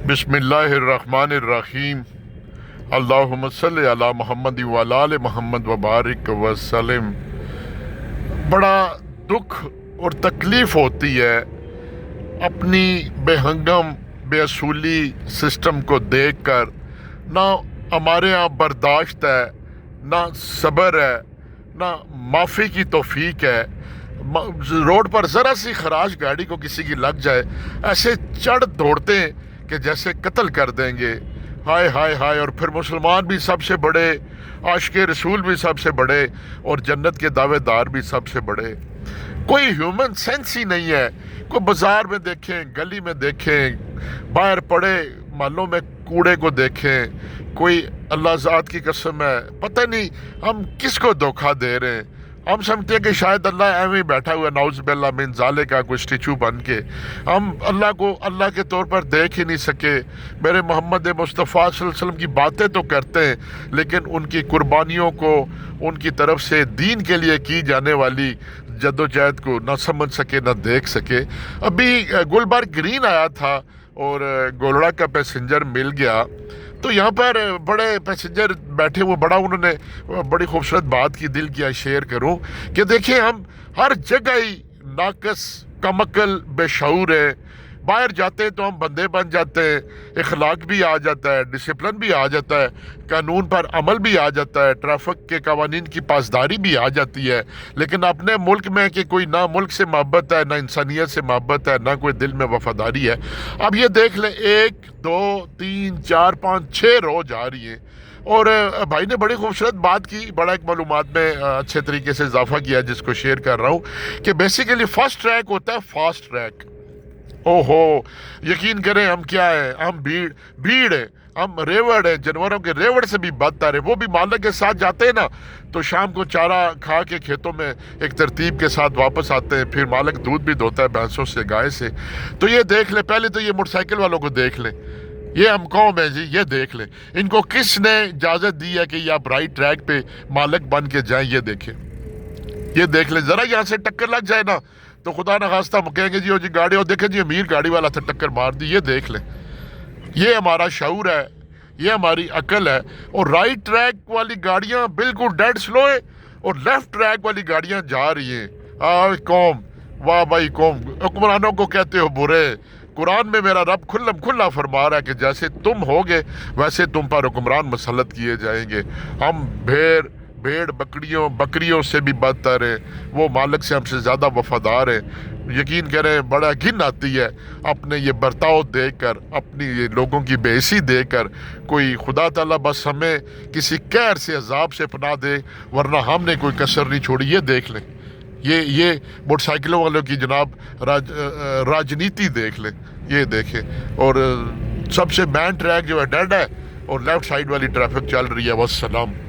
बिस्मिल्लाहिर्रहमानिर्रहीम। अल्लाहुम्मा सल्लि अला मोहम्मद व अला आले मोहम्मद व बारिक वसल्लम। बड़ा दुख और तकलीफ़ होती है अपनी बेहंगम बेअसूली सिस्टम को देखकर। ना हमारे यहाँ बर्दाश्त है, ना सब्र है, ना माफ़ी की तौफीक है। रोड पर ज़रा सी खराश गाड़ी को किसी की लग जाए, ऐसे चढ़ दौड़ते हैं कि जैसे कत्ल कर देंगे। हाय हाय हाय। और फिर मुसलमान भी सबसे बड़े, आशिक़े रसूल भी सबसे बड़े, और जन्नत के दावेदार भी सबसे बड़े। कोई ह्यूमन सेंस ही नहीं है। कोई बाज़ार में देखें, गली में देखें, बाहर पड़े महलों में कूड़े को देखें, कोई अल्लाह ज़ात की कसम है पता नहीं हम किसको धोखा दे रहे हैं। हम समझते हैं कि शायद अल्लाह ऐਵੇਂ ही बैठा हुआ नाउज़ बिल्लाह मिन ज़ालिक का कोई स्टेचू बन के। हम अल्लाह को अल्लाह के तौर पर देख ही नहीं सके। मेरे मोहम्मद मुस्तफ़ा सल्लल्लाहु अलैहि वसल्लम की बातें तो करते हैं, लेकिन उनकी कुर्बानियों को, उनकी तरफ से दीन के लिए की जाने वाली जद्दोजहद को ना समझ सके, ना देख सके। अभी गुलबर्ग ग्रीन आया था और गोलड़ा का पैसेंजर मिल गया, तो यहाँ पर बड़े पैसेंजर बैठे हुए, बड़ा उन्होंने बड़ी खूबसूरत बात की, दिल किया शेयर करूँ कि देखिए हम हर जगह ही नाकस, कमकल, बेशऊर है। बाहर जाते हैं तो हम बंदे बन जाते हैं, इखलाक भी आ जाता है, डिसिप्लिन भी आ जाता है, कानून पर अमल भी आ जाता है, ट्रैफिक के कवानीन की पासदारी भी आ जाती है। लेकिन अपने मुल्क में कि कोई ना मुल्क से मोहब्बत है, ना इंसानियत से मोहब्बत है, ना कोई दिल में वफादारी है। अब ये देख लें, 1 2 3 4 5 6 रोज़ आ रही है। और भाई ने बड़ी खूबसूरत बात की, बड़ा एक मालूमात में अच्छे तरीके से इजाफा किया, जिसको शेयर कर रहा हूँ कि बेसिकली फर्स्ट ट्रैक होता है फास्ट ट्रैक। ओहो, यकीन करें हम क्या है, हम भीड़ है, हम रेवड़ है, जानवरों के रेवड़ से भी बदतर है। वो भी मालिक के साथ जाते हैं ना, तो शाम को चारा खा के खेतों में एक तरतीब के साथ वापस आते हैं, फिर मालिक दूध भी दोता है भैंसों से, गाय से। तो ये देख ले, पहले तो ये मोटरसाइकिल वालों को देख ले, ये हम कौम है जी, ये देख ले, इनको किसने इजाज़त दी है कि ये आप राइट ट्रैक पे मालिक बन के जाएं। ये देखें, ये देख ले, ज़रा यहाँ से टक्कर लग जाए ना तो खुदा न खास्ता हम कहेंगे जी, ओ जी गाड़ी, और देखें जी अमीर गाड़ी वाला था, टक्कर मार दी। ये देख लें, ये हमारा शऊर है, ये हमारी अकल है। और राइट ट्रैक वाली गाड़ियाँ बिल्कुल डेड स्लो है, और लेफ्ट ट्रैक वाली गाड़ियाँ जा रही हैं। कौम, वाह भाई कौम, हुक्मरानों को कहते हो बुरे। कुरान में मेरा रब खुल्लम खुल्ला फरमा रहा है कि जैसे तुम होगे वैसे तुम पर हुक्मरान मसलत किए जाएंगे। हम भेड़ बकरियों से भी बदतर है, वो मालिक से हमसे ज़्यादा वफादार है। यकीन करें बड़ा घिन आती है अपने ये बर्ताव देकर, अपनी ये लोगों की बेइज्जती देकर। कोई खुदा ताला बस हमें किसी कहर से, अजाब से पनाह दे, वरना हमने कोई कसर नहीं छोड़ी। ये देख लें, ये मोटरसाइकिलों वालों की जनाब राजनीति देख लें, ये देखें। और सबसे मेन ट्रैक जो है डेड है, और लेफ्ट साइड वाली ट्रैफिक चल रही है। वस्सलाम।